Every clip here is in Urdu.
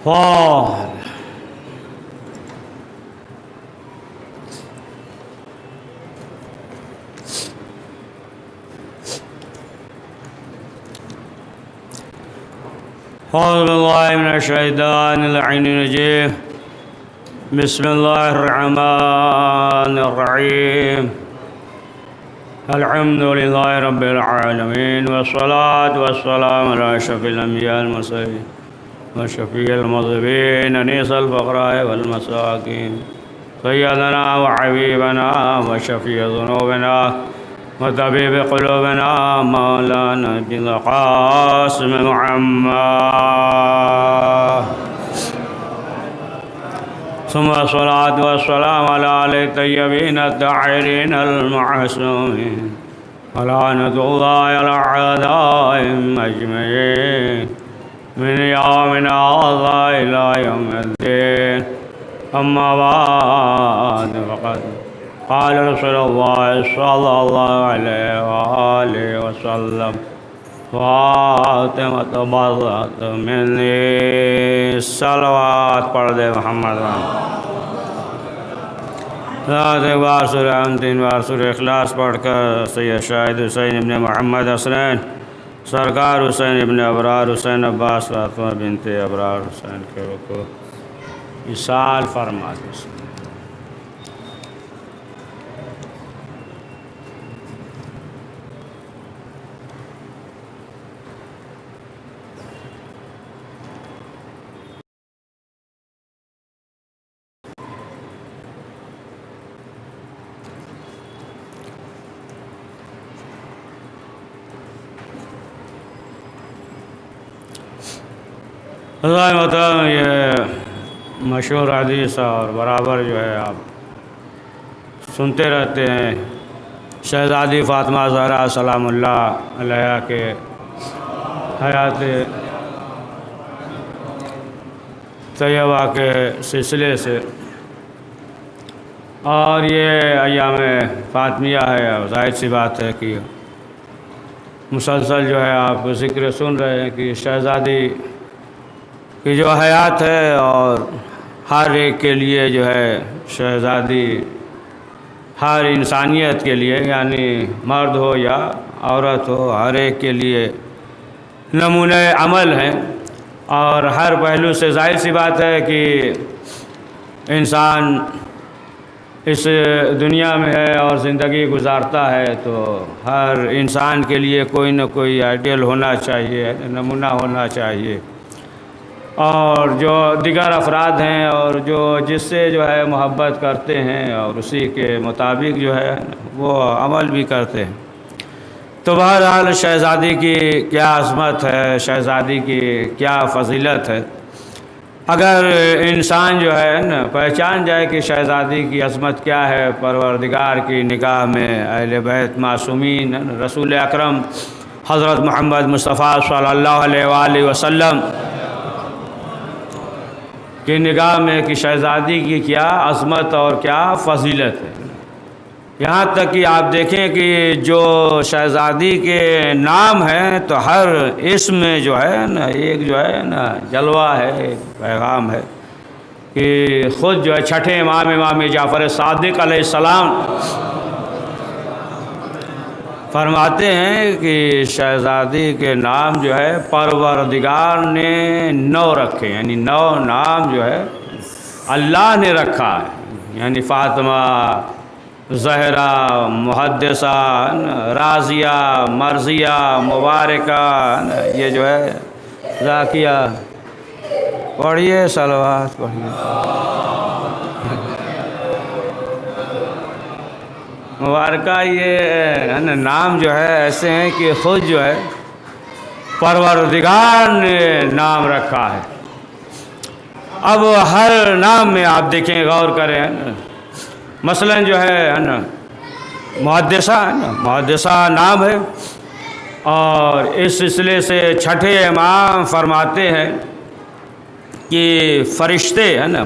فال أعوذ بالله من الشيطان اللعين الرجيم. بسم الله الرحمن الرحيم. الحمد لله رب العالمين، والصلاة والسلام على أشرف الأنبياء المرسلين وشفيع المذنبين أنيس الفقراء والمساكين، سيدنا وحبيبنا وشفيع ذنوبنا وطبيب قلوبنا مولانا بالقاسم محمد، ثم الصلاة والسلام على آل الطيبين الطاهرين المعصومين، ولعنة الله على أعدائهم أجمعين من يومنا هذا إلى يوم الدين. أما بعد، فقد قال رسول الله صلى الله عليه وآله وسلم: فاطمة برأت مني. صلوات پڑھ دے محمد ایک بار سورہ ہم 3 بار سورہ اخلاص پڑھ کر سید شاہد حسین ابن محمد حسنین سرکار حسین ابن ابرار حسین عباس فاطمہ بنت ابرار حسین کے رکوع ایصال فرما دے. اللہ محترم، یہ مشہور حدیث اور برابر جو ہے آپ سنتے رہتے ہیں، شہزادی فاطمہ زہرا سلام اللہ علیہا کے حیات طیبہ کے سلسلے سے، اور یہ ایام فاطمیہ ہے. ظاہر سی بات ہے کہ مسلسل جو ہے آپ ذکر سن رہے ہیں کہ شہزادی کی جو حیات ہے، اور ہر ایک کے لیے جو ہے شہزادی ہر انسانیت کے لیے، یعنی مرد ہو یا عورت ہو، ہر ایک کے لیے نمونۂ عمل ہیں. اور ہر پہلو سے ظاہر سی بات ہے کہ انسان اس دنیا میں ہے اور زندگی گزارتا ہے، تو ہر انسان کے لیے کوئی نہ کوئی آئیڈیل ہونا چاہیے، نمونہ ہونا چاہیے. اور جو دیگر افراد ہیں اور جو جس سے جو ہے محبت کرتے ہیں اور اسی کے مطابق جو ہے وہ عمل بھی کرتے ہیں. تو بہرحال شہزادی کی کیا عظمت ہے، شہزادی کی کیا فضیلت ہے. اگر انسان جو ہے نا پہچان جائے کہ شہزادی کی عظمت کیا ہے پروردگار کی نگاہ میں، اہل بیت معصومین، رسول اکرم حضرت محمد مصطفیٰ صلی اللہ علیہ وآلہ وسلم کی نگاہ میں کہ شہزادی کی کیا عظمت اور کیا فضیلت ہے. یہاں تک کہ آپ دیکھیں کہ جو شہزادی کے نام ہیں تو ہر اسم میں جو ہے نا ایک جو ہے نا جلوہ ہے، ایک پیغام ہے. کہ خود جو ہے چھٹے امام جعفر صادق علیہ السلام فرماتے ہیں کہ شہزادی کے نام جو ہے پروردگار نے 9 رکھے، یعنی 9 نام جو ہے اللہ نے رکھا ہے. یعنی فاطمہ، زہرا، محدثہ، راضیہ، مرضیہ، مبارکہ، یہ جو ہے ذاکیہ. پڑھیے صلوات پڑھیے. مبارکہ یہ نام جو ہے ایسے ہیں کہ خود جو ہے پروردگار نے نام رکھا ہے. اب ہر نام میں آپ دیکھیں، غور کریں، مثلا جو ہے نا محدثہ ہے نا، محدثہ نام ہے. اور اس سلسلے سے چھٹے امام فرماتے ہیں کہ فرشتے ہے نا،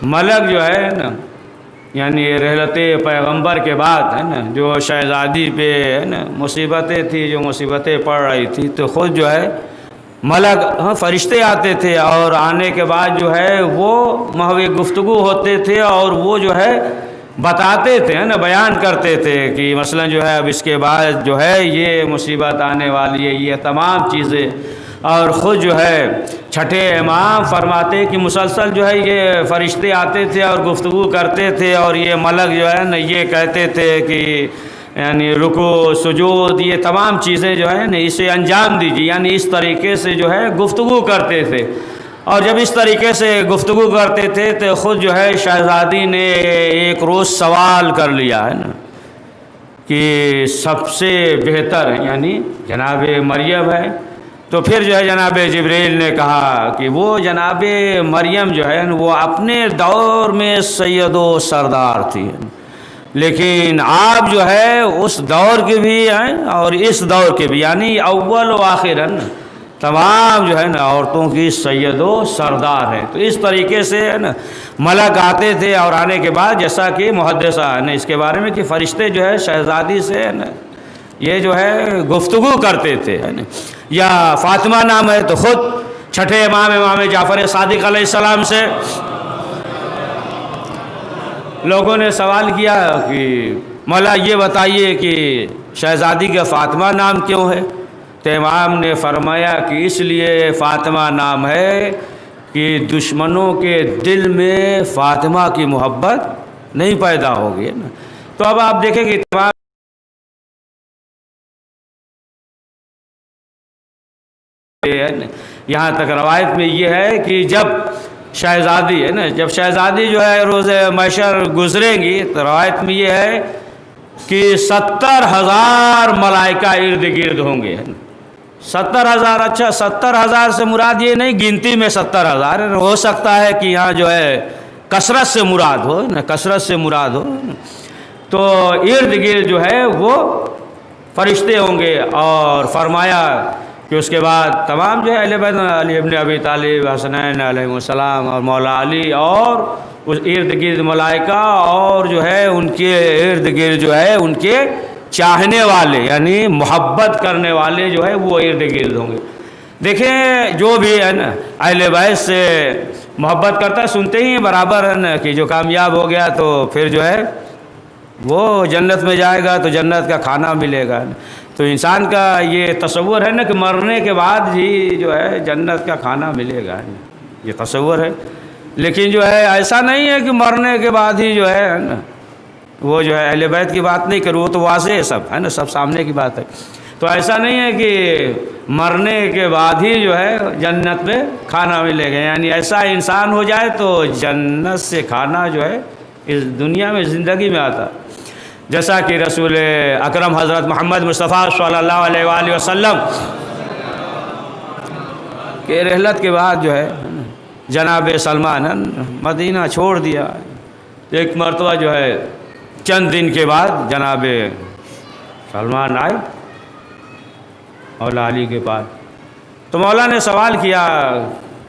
ملک جو ہے نا، یعنی رحلت پیغمبر کے بعد ہے نا جو شہزادی پہ ہے نا مصیبتیں تھی، جو مصیبتیں پڑ رہی تھی، تو خود جو ہے ملک فرشتے آتے تھے، اور آنے کے بعد جو ہے وہ محو گفتگو ہوتے تھے، اور وہ جو ہے بتاتے تھے نا، بیان کرتے تھے کہ مثلا جو ہے اب اس کے بعد جو ہے یہ مصیبت آنے والی ہے، یہ تمام چیزیں. اور خود جو ہے چھٹے امام فرماتے کہ مسلسل جو ہے یہ فرشتے آتے تھے اور گفتگو کرتے تھے، اور یہ ملک جو ہے نا یہ کہتے تھے کہ یعنی رکوع سجود یہ تمام چیزیں جو ہے نا اسے انجام دیجیے، یعنی اس طریقے سے جو ہے گفتگو کرتے تھے. اور جب اس طریقے سے گفتگو کرتے تھے تو خود جو ہے شہزادی نے ایک روز سوال کر لیا ہے نا کہ سب سے بہتر یعنی جناب مریم ہے. تو پھر جو ہے جناب جبریل نے کہا کہ وہ جناب مریم جو ہے وہ اپنے دور میں سید و سردار تھی، لیکن آپ جو ہے اس دور کے بھی ہیں اور اس دور کے بھی، یعنی اول و آخر ہے نا تمام جو ہے نا عورتوں کی سید و سردار ہے. تو اس طریقے سے ہے نا ملک آتے تھے، اور آنے کے بعد جیسا کہ محدثہ ہے نا اس کے بارے میں کہ فرشتے جو ہے شہزادی سے ہے نا یہ جو ہے گفتگو کرتے تھے ہے نا. یا فاطمہ نام ہے تو خود چھٹے امام جعفر صادق علیہ السلام سے لوگوں نے سوال کیا کہ مولا یہ بتائیے کہ شہزادی کا فاطمہ نام کیوں ہے؟ تو امام نے فرمایا کہ اس لیے فاطمہ نام ہے کہ دشمنوں کے دل میں فاطمہ کی محبت نہیں پیدا ہوگی نا. تو اب آپ دیکھیں کہ تمام یہاں تک روایت میں یہ ہے کہ جب شہزادی ہے نا جب شہزادی جو ہے روز محشر گزریں گی تو روایت میں یہ ہے کہ 70,000 ملائکہ ارد گرد ہوں گے. 70,000 اچھا 70,000 سے مراد یہ نہیں گنتی میں 70,000 ہو سکتا ہے کہ یہاں جو ہے کثرت سے مراد ہو نا کثرت سے مراد ہو. تو ارد گرد جو ہے وہ فرشتے ہوں گے. اور فرمایا کہ اس کے بعد تمام جو ہے اہل بیت علی ابن ابی طالب حسنین علیہ السلام اور مولا علی اور اس ارد گرد ملائکہ اور جو ہے ان کے ارد گرد جو ہے ان کے چاہنے والے یعنی محبت کرنے والے جو ہے وہ ارد گرد ہوں گے. دیکھیں جو بھی ہے نا اہل بیت سے محبت کرتا ہے سنتے ہی برابر ہے نا کہ جو کامیاب ہو گیا تو پھر جو ہے وہ جنت میں جائے گا تو جنت کا کھانا ملے گا. تو انسان کا یہ تصور ہے نا کہ مرنے کے بعد ہی جو ہے جنت کا کھانا ملے گا، یہ تصور ہے. لیکن جو ہے ایسا نہیں ہے کہ مرنے کے بعد ہی جو ہے نا وہ جو ہے اہل بیت کی بات نہیں کروں، وہ تو واضح ہے سب ہے نا سب سامنے کی بات ہے. تو ایسا نہیں ہے کہ مرنے کے بعد ہی جو ہے جنت میں کھانا ملے گا، یعنی ایسا انسان ہو جائے تو جنت سے کھانا جو ہے اس دنیا میں زندگی میں آتا. جیسا کہ رسول اکرم حضرت محمد مصطفیٰ صلی اللہ علیہ وآلہ وسلم کے رحلت کے بعد جو ہے جناب سلمان مدینہ چھوڑ دیا. ایک مرتبہ جو ہے چند دن کے بعد جناب سلمان آئے مولا علی کے پاس. تو مولا نے سوال کیا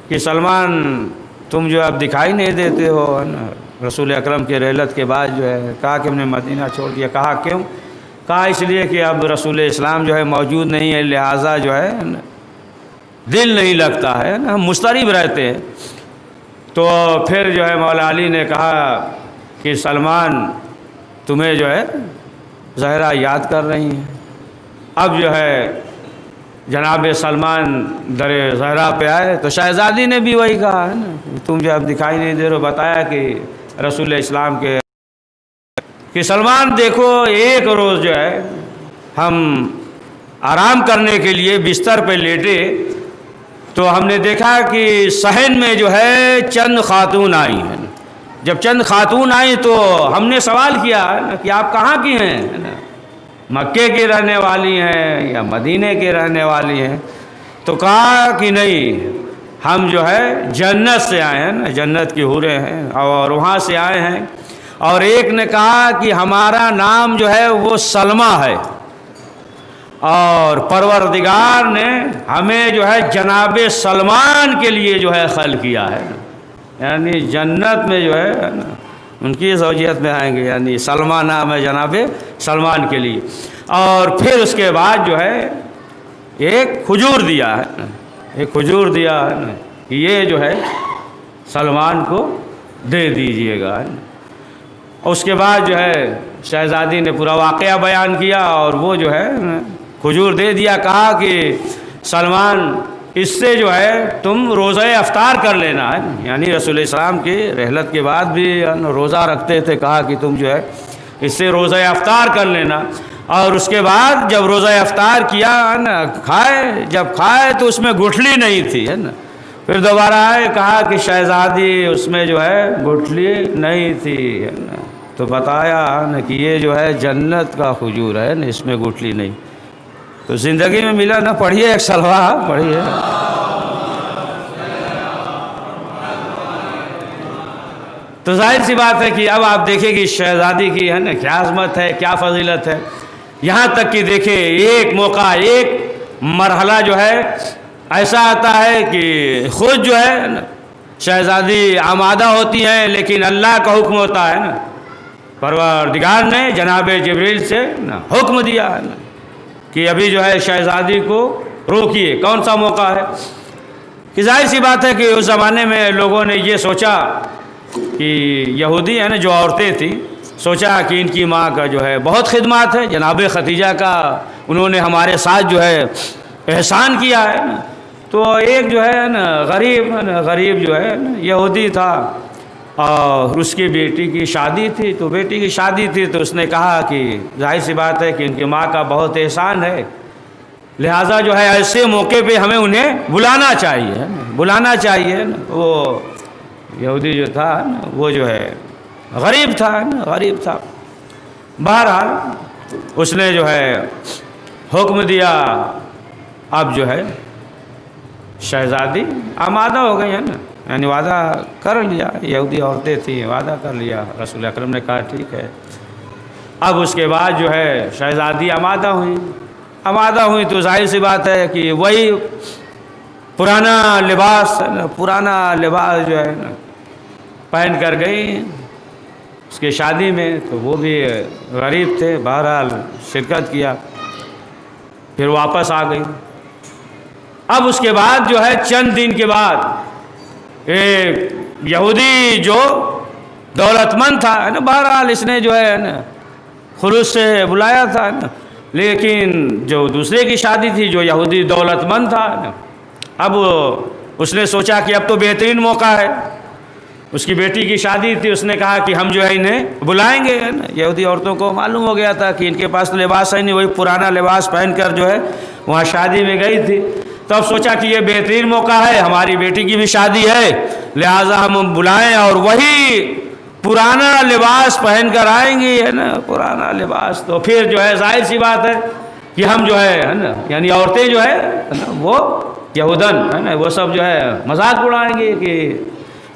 کہ سلمان تم جو اب دکھائی نہیں دیتے ہو رسول اکرم کے رحلت کے بعد جو ہے کہا کہ ہم نے مدینہ چھوڑ دیا. کہا کیوں؟ کہا اس لیے کہ اب رسول اسلام جو ہے موجود نہیں ہے، لہٰذا جو ہے دل نہیں لگتا ہے نا ہم مضطرب رہتے ہیں. تو پھر جو ہے مولا علی نے کہا کہ سلمان تمہیں جو ہے زہرا یاد کر رہی ہیں. اب جو ہے جناب سلمان در زہرا پہ آئے تو شہزادی نے بھی وہی کہا ہے نا تم جو اب دکھائی نہیں دے رہے. بتایا کہ رسول اسلام کے کہ سلمان دیکھو ایک روز جو ہے ہم آرام کرنے کے لیے بستر پہ لیٹے تو ہم نے دیکھا کہ صحن میں جو ہے چند خاتون آئی ہیں. جب چند خاتون آئیں تو ہم نے سوال کیا کہ آپ کہاں کی ہیں، مکے کی رہنے والی ہیں یا مدینے کی رہنے والی ہیں؟ تو کہا کہ نہیں ہم جو ہے جنت سے آئے ہیں نا جنت کی حوریں ہیں اور وہاں سے آئے ہیں. اور ایک نے کہا کہ ہمارا نام جو ہے وہ سلمہ ہے اور پروردگار نے ہمیں جو ہے جناب سلمان کے لیے جو ہے خلق کیا ہے، یعنی جنت میں جو ہے نا ان کی زوجیت میں آئیں گے، یعنی سلمہ نام ہے جناب سلمان کے لیے. اور پھر اس کے بعد جو ہے ایک کھجور دیا ہے ایک کھجور دیا ہے نا، یہ جو ہے سلمان کو دے دیجئے گا. اس کے بعد جو ہے شہزادی نے پورا واقعہ بیان کیا اور وہ جو ہے کھجور دے دیا. کہا کہ سلمان اس سے جو ہے تم روزہ افطار کر لینا ہے. یعنی رسول السلام کی رحلت کے بعد بھی روزہ رکھتے تھے. کہا کہ تم جو ہے اس سے روزہ افطار کر لینا. اور اس کے بعد جب روزہ افطار کیا ہے نا، جب کھائے تو اس میں گٹھلی نہیں تھی ہے نا. پھر دوبارہ آئے، کہا کہ شہزادی اس میں جو ہے گٹھلی نہیں تھی ہے نا. تو بتایا نا کہ یہ جو ہے جنت کا کھجور ہے نا، اس میں گٹھلی نہیں. تو زندگی میں ملا نا. پڑھیے ایک سلوا پڑھیے. تو ظاہر سی بات ہے کہ اب آپ دیکھیں کہ شہزادی کی ہے نا کیا عظمت ہے، کیا فضیلت ہے. یہاں تک کہ دیکھیں ایک موقع، ایک مرحلہ جو ہے ایسا آتا ہے کہ خود جو ہے شہزادی آمادہ ہوتی ہیں، لیکن اللہ کا حکم ہوتا ہے نا. پروردگار نے جناب جبریل سے حکم دیا ہے نا کہ ابھی جو ہے شہزادی کو روکیے. کون سا موقع ہے؟ کہ ظاہر سی بات ہے کہ اس زمانے میں لوگوں نے یہ سوچا کہ یہودی ہے نا جو عورتیں تھیں، سوچا کہ ان کی ماں کا جو ہے بہت خدمات ہے، جناب خدیجہ کا انہوں نے ہمارے ساتھ جو ہے احسان کیا ہے نا. تو ایک جو ہے نا غریب جو ہے نا یہودی تھا، اور اس کی بیٹی کی شادی تھی. تو بیٹی کی شادی تھی تو اس نے کہا کہ ظاہر سی بات ہے کہ ان کی ماں کا بہت احسان ہے، لہٰذا جو ہے ایسے موقع پہ ہمیں انہیں بلانا چاہیے نا. وہ یہودی جو تھا نا وہ جو ہے غریب تھا. بہرحال اس نے جو ہے حکم دیا. اب جو ہے شہزادی آمادہ ہو گئی ہے نا، یعنی وعدہ کر لیا. یہودی عورتیں تھیں، وعدہ کر لیا. رسول اکرم نے کہا ٹھیک ہے. اب اس کے بعد جو ہے شہزادی آمادہ ہوئی تو ظاہر سی بات ہے کہ وہی پرانا لباس جو ہے نا پہن کر گئی اس کے شادی میں. تو وہ بھی غریب تھے، بہرحال شرکت کیا، پھر واپس آ گئی. اب اس کے بعد جو ہے چند دن کے بعد ایک یہودی جو دولت مند تھا نا، بہرحال اس نے جو ہے نا خلوص سے بلایا تھا نا، لیکن جو دوسرے کی شادی تھی جو یہودی دولت مند تھا نا، اب اس نے سوچا کہ اب تو بہترین موقع ہے. اس کی بیٹی کی شادی تھی، اس نے کہا کہ ہم جو ہے انہیں بلائیں گے. یہودی عورتوں کو معلوم ہو گیا تھا کہ ان کے پاس لباس ہے نہیں، وہی پرانا لباس پہن کر جو ہے وہاں شادی میں گئی تھی. تو اب سوچا کہ یہ بہترین موقع ہے، ہماری بیٹی کی بھی شادی ہے، لہٰذا ہم بلائیں اور وہی پرانا لباس پہن کر آئیں گی ہے نا، پرانا لباس. تو پھر جو ہے ظاہر سی بات ہے کہ ہم جو ہے نا، یعنی عورتیں جو ہے وہ یہودن ہے نا، وہ سب جو ہے مذاق اڑائیں گے کہ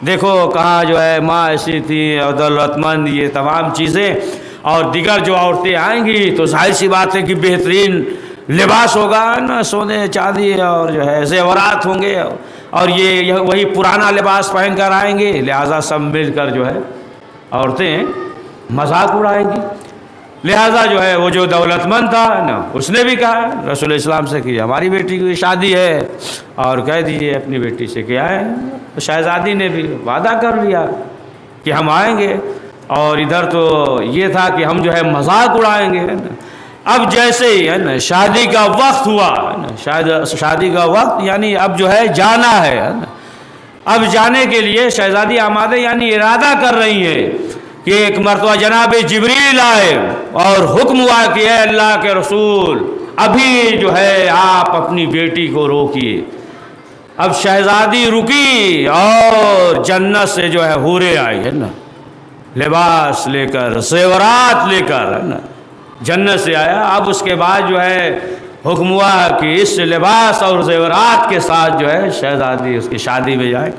دیکھو کہاں جو ہے ماں ایسی تھی اور دولت مند، یہ تمام چیزیں. اور دیگر جو عورتیں آئیں گی تو ظاہر سی بات ہے کہ بہترین لباس ہوگا نا، سونے چاندی اور جو ہے زیورات ہوں گے، اور یہ وہی پرانا لباس پہن کر آئیں گے، لہٰذا سب مل کر جو ہے عورتیں مذاق اڑائیں گی. لہٰذا جو ہے وہ جو دولت مند تھا نا، اس نے بھی کہا رسول اسلام سے کہ ہماری بیٹی کی شادی ہے اور کہہ دیجیے اپنی بیٹی سے کہ آئیں. شہزادی نے بھی وعدہ کر لیا کہ ہم آئیں گے، اور ادھر تو یہ تھا کہ ہم جو ہے مذاق اڑائیں گے. اب جیسے ہی ہے نا شادی کا وقت ہوا نا، شادی کا وقت یعنی اب جو ہے جانا ہے نا، اب جانے کے لیے شہزادی آمادہ یعنی ارادہ کر رہی ہے کہ ایک مرتبہ جناب جبریل آئے اور حکم ہوا کہ اے اللہ کے رسول ابھی جو ہے آپ اپنی بیٹی کو روکیے. اب شہزادی رکی اور جنت سے جو ہے حوریں آئی ہے نا، لباس لے کر، زیورات لے کر ہے نا، جنت سے آیا. اب اس کے بعد جو ہے حکم ہوا کہ اس لباس اور زیورات کے ساتھ جو ہے شہزادی اس کی شادی میں جائے.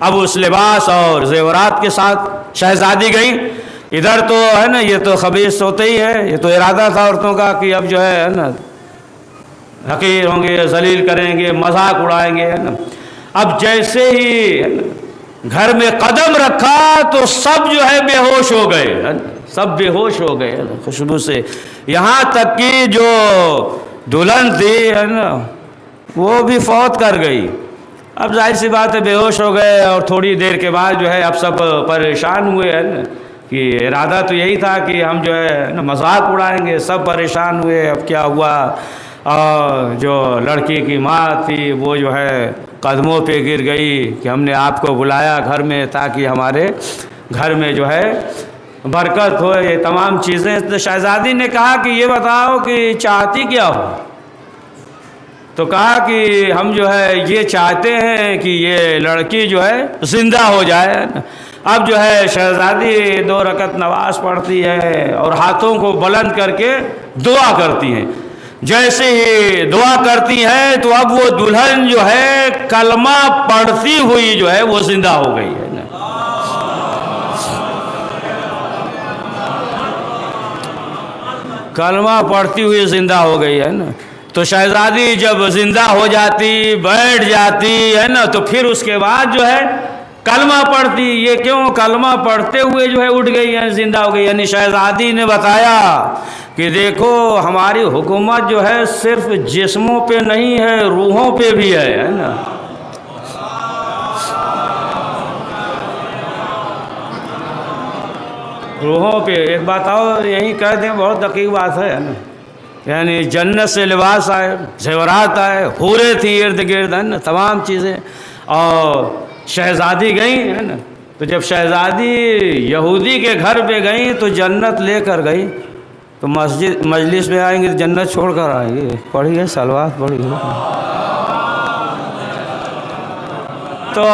اب اس لباس اور زیورات کے ساتھ شہزادی گئی. ادھر تو ہے نا یہ تو خبیث ہوتے ہی ہے، یہ تو ارادہ تھا عورتوں کا کہ اب جو ہے نا حقیر ہوں گے، ذلیل کریں گے، مذاق اڑائیں گے ہے نا. اب جیسے ہی گھر میں قدم رکھا تو سب جو ہے بے ہوش ہو گئے، سب بے ہوش ہو گئے خوشبو سے. یہاں تک کہ جو دلہن تھی ہے نا وہ بھی فوت کر گئی. اب ظاہر سی بات ہے بے ہوش ہو گئے، اور تھوڑی دیر کے بعد جو ہے اب سب پریشان ہوئے ہیں نا، کہ ارادہ تو یہی تھا کہ ہم جو ہے نا مذاق اڑائیں گے، سب پریشان ہوئے اب کیا ہوا۔ اور جو لڑکی کی ماں تھی وہ جو ہے قدموں پہ گر گئی کہ ہم نے آپ کو بلایا گھر میں تاکہ ہمارے گھر میں جو ہے برکت ہو، یہ تمام چیزیں۔ تو شہزادی نے کہا کہ یہ بتاؤ کہ چاہتی کیا ہو؟ تو کہا کہ ہم جو ہے یہ چاہتے ہیں کہ یہ لڑکی جو ہے زندہ ہو جائے۔ اب جو ہے شہزادی 2 رکعت نماز پڑھتی ہے اور ہاتھوں کو بلند کر کے دعا کرتی ہیں۔ جیسے ہی دعا کرتی ہیں تو اب وہ دلہن جو ہے کلمہ پڑھتی ہوئی جو ہے وہ زندہ ہو گئی ہے نا۔ کلمہ پڑھتی ہوئی زندہ ہو گئی ہے نا۔ تو شہزادی جب زندہ ہو جاتی، بیٹھ جاتی ہے نا، تو پھر اس کے بعد جو ہے کلمہ پڑھتی۔ یہ کیوں؟ کلمہ پڑھتے ہوئے جو ہے اٹھ گئی ہے، زندہ ہو گئی۔ یعنی شہزادی نے بتایا کہ دیکھو ہماری حکومت جو ہے صرف جسموں پہ نہیں ہے، روحوں پہ بھی ہے نا۔ روحوں پہ ایک بات اور یہیں کہہ دیں، بہت دقیق بات ہے نا۔ یعنی جنت سے لباس آئے، زیورات آئے، حوریں تھیں ارد گرد ہے نا، تمام چیزیں۔ اور شہزادی گئیں ہے نا، تو جب شہزادی یہودی کے گھر پہ گئیں تو جنت لے کر گئی۔ تو مجلس میں آئیں گے تو جنت چھوڑ کر آئیں گے، پڑھیے صلوات پڑھیے۔ تو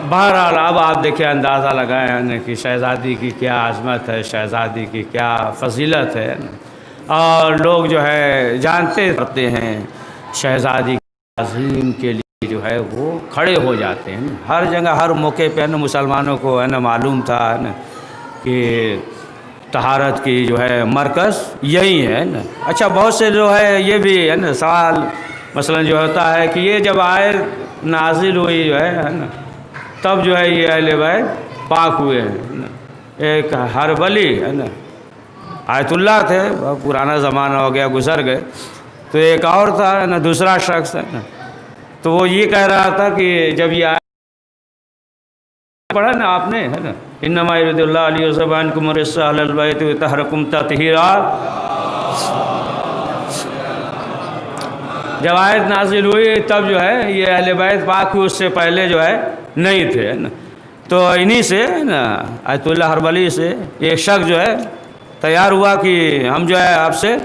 بہرحال اب آپ دیکھیں، اندازہ لگائیں کہ شہزادی کی کیا عظمت ہے، شہزادی کی کیا فضیلت ہے۔ اور لوگ جو ہے جانتے کرتے ہیں شہزادی کی عظیم کے لیے جو ہے وہ کھڑے ہو جاتے ہیں۔ ہر جگہ ہر موقع پہ نا مسلمانوں کو ہے نا معلوم تھا نا کہ طہارت کی جو ہے مرکز یہی ہے نا۔ اچھا بہت سے جو ہے یہ بھی ہے نا سوال مثلا جو ہوتا ہے کہ یہ جب آیت نازل ہوئی جو ہے نا، تب جو ہے یہ اہل بیت پاک ہوئے ہیں۔ ایک حربلی ہے نا، آیت اللہ تھے، پرانا زمانہ ہو گیا، گزر گئے۔ تو ایک اور تھا نا، دوسرا شخص ہے نا، تو وہ یہ کہہ رہا تھا کہ جب یہ آیت پڑھا نا آپ نے ہے نا، انما یرید اللہ لیذھب عنکم الرجس اہل البیت ویطہرکم تطہیرا، جب آیت نازل ہوئی تب جو ہے یہ اہل بیت پاک ہوئے، اس سے پہلے جو ہے نہیں تھے نا۔ تو انہی سے نا آیت اللہ حربلی سے ایک شخص جو ہے تیار ہوا کہ ہم جو ہے آپ سے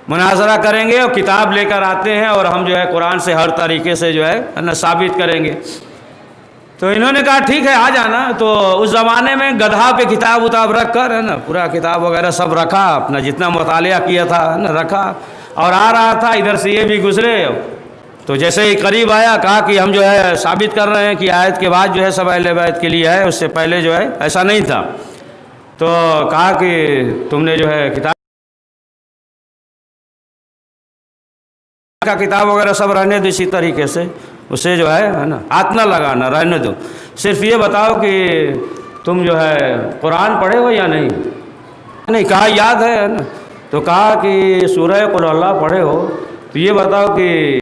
مناظرہ کریں گے، اور کتاب لے کر آتے ہیں، اور ہم جو ہے قرآن سے ہر طریقے سے جو ہے نا ثابت کریں گے۔ تو انہوں نے کہا ٹھیک ہے آ جانا۔ تو اس زمانے میں گدھا پہ کتاب اتاب رکھ کر ہے نا، پورا کتاب وغیرہ سب رکھا، اپنا جتنا مطالعہ کیا تھا نا رکھا، اور آ رہا تھا، ادھر سے یہ بھی گزرے۔ تو جیسے ہی قریب آیا کہا کہ ہم جو ہے ثابت کر رہے ہیں کہ آیت کے بعد جو ہے سب اہل بیت کے لیے ہے، اس سے پہلے جو ہے ایسا نہیں تھا۔ تو کہا کہ تم نے جو ہے کتاب وغیرہ سب رہنے دو اسی طریقے سے، اسے جو ہے نا ہاتھ نہ لگانا، رہنے دو، صرف یہ بتاؤ کہ تم جو ہے قرآن پڑھے ہو یا نہیں؟ نہیں کہا یاد ہے نا۔ تو کہا کہ سورہ قل اللہ پڑھے ہو، تو یہ بتاؤ کہ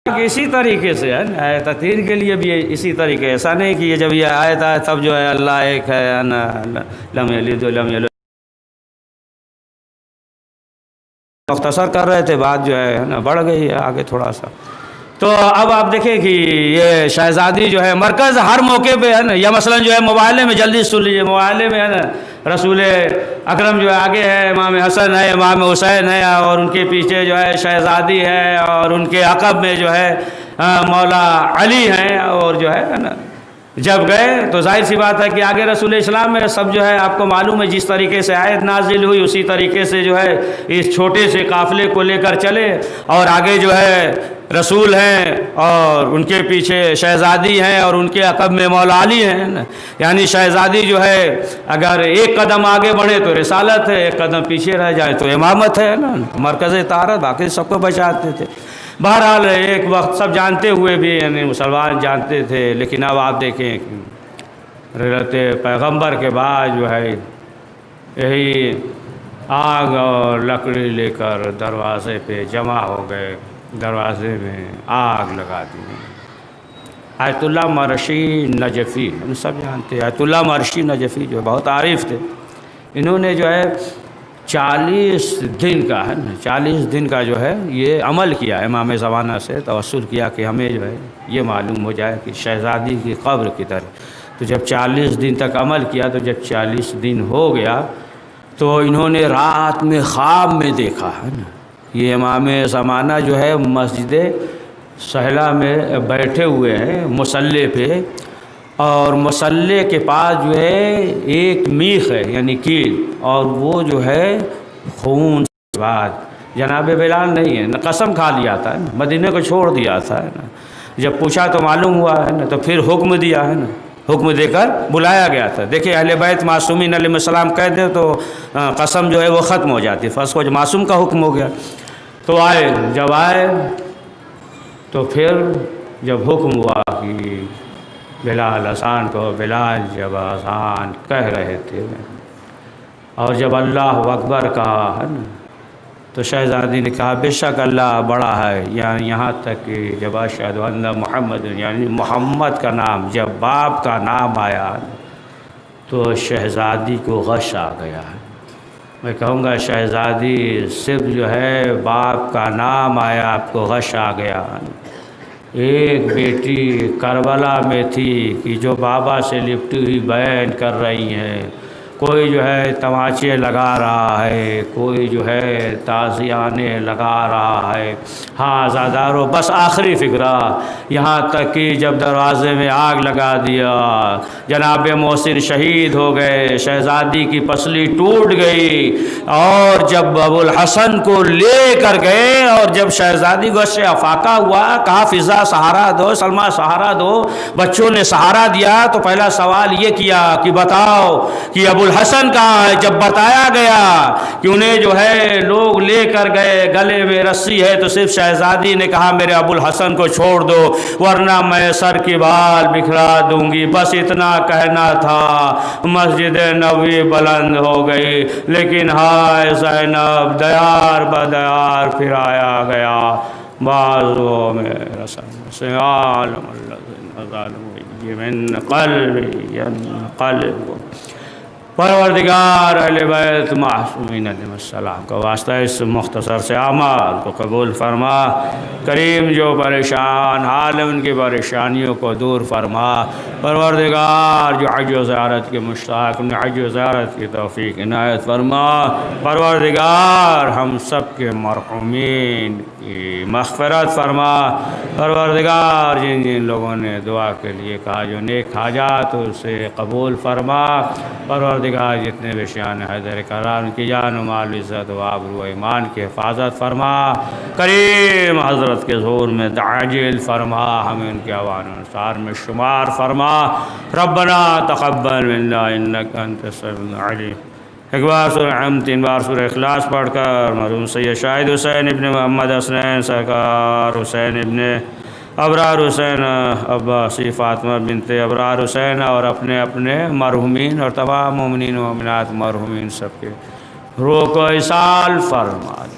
اسی طریقے سے ہے نا تطہیر کے لیے بھی اسی طریقے، ایسا نہیں کہ یہ جب یہ آیت آئے تب جو ہے اللہ ایک ہے نا، لم یلد ولم یولد، مختصر کر رہے تھے، بات جو ہے نا بڑھ گئی ہے آگے تھوڑا سا۔ تو اب آپ دیکھیں کہ یہ شہزادی جو ہے مرکز ہر موقع پہ ہے نا، یا مثلا جو ہے موبائلے میں جلدی سن لیجیے، موبائلے میں ہے نا رسول اکرم جو ہے آگے ہے، امام حسن ہے، امام حسین ہے، اور ان کے پیچھے جو ہے شہزادی ہے، اور ان کے عقب میں جو ہے مولا علی ہیں، اور جو ہے نا جب گئے تو ظاہر سی بات ہے کہ آگے رسول اسلام میں سب جو ہے آپ کو معلوم ہے جس طریقے سے آیت نازل ہوئی اسی طریقے سے جو ہے اس چھوٹے سے قافلے کو لے کر چلے، اور آگے جو ہے رسول ہیں، اور ان کے پیچھے شہزادی ہیں، اور ان کے عقب میں مولا علی ہیں نا۔ یعنی شہزادی جو ہے اگر ایک قدم آگے بڑھے تو رسالت ہے، ایک قدم پیچھے رہ جائے تو امامت ہے نا، مرکز طہارت، باقی سب کو بچاتے تھے۔ بہرحال ایک وقت سب جانتے ہوئے بھی یعنی مسلمان جانتے تھے، لیکن اب آپ دیکھیں حضرت پیغمبر کے بعد جو ہے یہی آگ اور لکڑی لے کر دروازے پہ جمع ہو گئے، دروازے میں آگ لگا دی۔ آیت اللہ مرشی نجفی، ہم سب جانتے ہیں آیت اللہ مرشی نجفی جو بہت عارف تھے، انہوں نے جو ہے 40 دن کا ہے نا، 40 دن کا جو ہے یہ عمل کیا امام زمانہ سے، توسل کیا کہ ہمیں جو ہے یہ معلوم ہو جائے کہ شہزادی کی قبر کدھر ہے۔ تو جب 40 دن تک عمل کیا، تو جب 40 دن ہو گیا تو انہوں نے رات میں خواب میں دیکھا ہے نا، یہ امام زمانہ جو ہے مسجد سہلہ میں بیٹھے ہوئے ہیں مصلی پہ، اور مصلی کے پاس جو ہے ایک میخ ہے یعنی کیل، اور وہ جو ہے خون کے بعد جناب بلال نہیں ہے نا، قسم کھا لیا تھا نا، مدینے کو چھوڑ دیا تھا نا۔ جب پوچھا تو معلوم ہوا ہے نا، تو پھر حکم دیا ہے نا، حکم دے کر بلایا گیا تھا۔ دیکھیں اہل بیت معصومین علیہ السلام کہہ دیں تو قسم جو ہے وہ ختم ہو جاتی، فرض کو معصوم کا حکم ہو گیا۔ تو آئے، جب آئے تو پھر جب حکم ہوا کہ بلال اذان کو، بلال جب اذان کہہ رہے تھے اور جب اللہ اکبر کہا ہے نا، تو شہزادی نے کہا بے شک اللہ بڑا ہے، یعنی یہاں تک کہ جب اشہد ان محمد، یعنی محمد کا نام جب باپ کا نام آیا تو شہزادی کو غش آ گیا ہے۔ میں کہوں گا شہزادی صرف جو ہے باپ کا نام آیا آپ کو غش آ گیا۔ ایک بیٹی کربلا میں تھی کہ جو بابا سے لپٹی ہوئی بیان کر رہی ہیں، کوئی جو ہے تماچے لگا رہا ہے، کوئی جو ہے تازیانے لگا رہا ہے، ہاں زادارو بس آخری فکرہ، یہاں تک کہ جب دروازے میں آگ لگا دیا، جناب محسن شہید ہو گئے، شہزادی کی پسلی ٹوٹ گئی، اور جب ابو الحسن کو لے کر گئے اور جب شہزادی کو سے افاقہ ہوا، کہا فضا سہارا دو، سلمہ سہارا دو، بچوں نے سہارا دیا، تو پہلا سوال یہ کیا کہ بتاؤ کہ ابو الحسن کہاں ہے؟ جب بتایا گیا کہ انہیں جو ہے لوگ لے کر گئے، گلے میں رسی ہے، تو صرف شہزادی نے کہا میرے ابو الحسن کو چھوڑ دو ورنہ میں سر کی بال بکھرا دوں گی، بس اتنا کہنا تھا۔ مسجد نبوی بلند ہو گئی، لیکن ہائے زینب دیار بدیار پھرایا گیا، بازو میں رسم سے عالم اللہ من قلبی قلب۔ پروردگار اہل بیت معصومین علیہ السلام کا واسطہ اس مختصر سے اعمال کو قبول فرما، کریم جو پریشان حال ان کی پریشانیوں کو دور فرما، پروردگار جو حج و زیارت کے مشتاق انہیں حج و زیارت کی توفیق عنایت فرما، پروردگار ہم سب کے مرحومین کی مغفرت فرما، پروردگار جن جن لوگوں نے دعا کے لیے کہا جو نیک حاجات اسے قبول فرما، پروردگار جتنے بھی شان حیدر کرام کی جان و مال عزت و آبرو و ایمان کی حفاظت فرما، کریم حضرت کے ظہور میں تعجیل فرما، ہمیں ان کے اوان و انصار میں شمار فرما، ربنا تقبل منا انک انت السمیع العلیم۔ ایک بار سورہ حمد، 3 بار سورہ اخلاص پڑھ کر مرحوم سید شاہد حسین ابن محمد حسنین سرکار، حسین ابن ابرار حسین عباسی، فاطمہ بنت ابرار حسین، اور اپنے اپنے مرحومین اور تمام مومنین و مومنات مرحومین سب کے روح کو ایصال فرما دے۔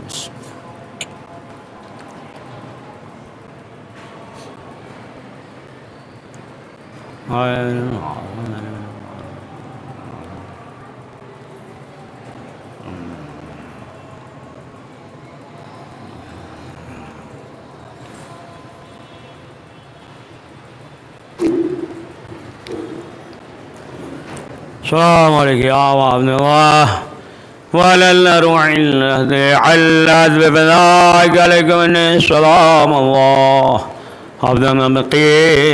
السلام علیکم یا وعلى الروح الذي علت بفضائك عليكم السلام الله عبد المقيم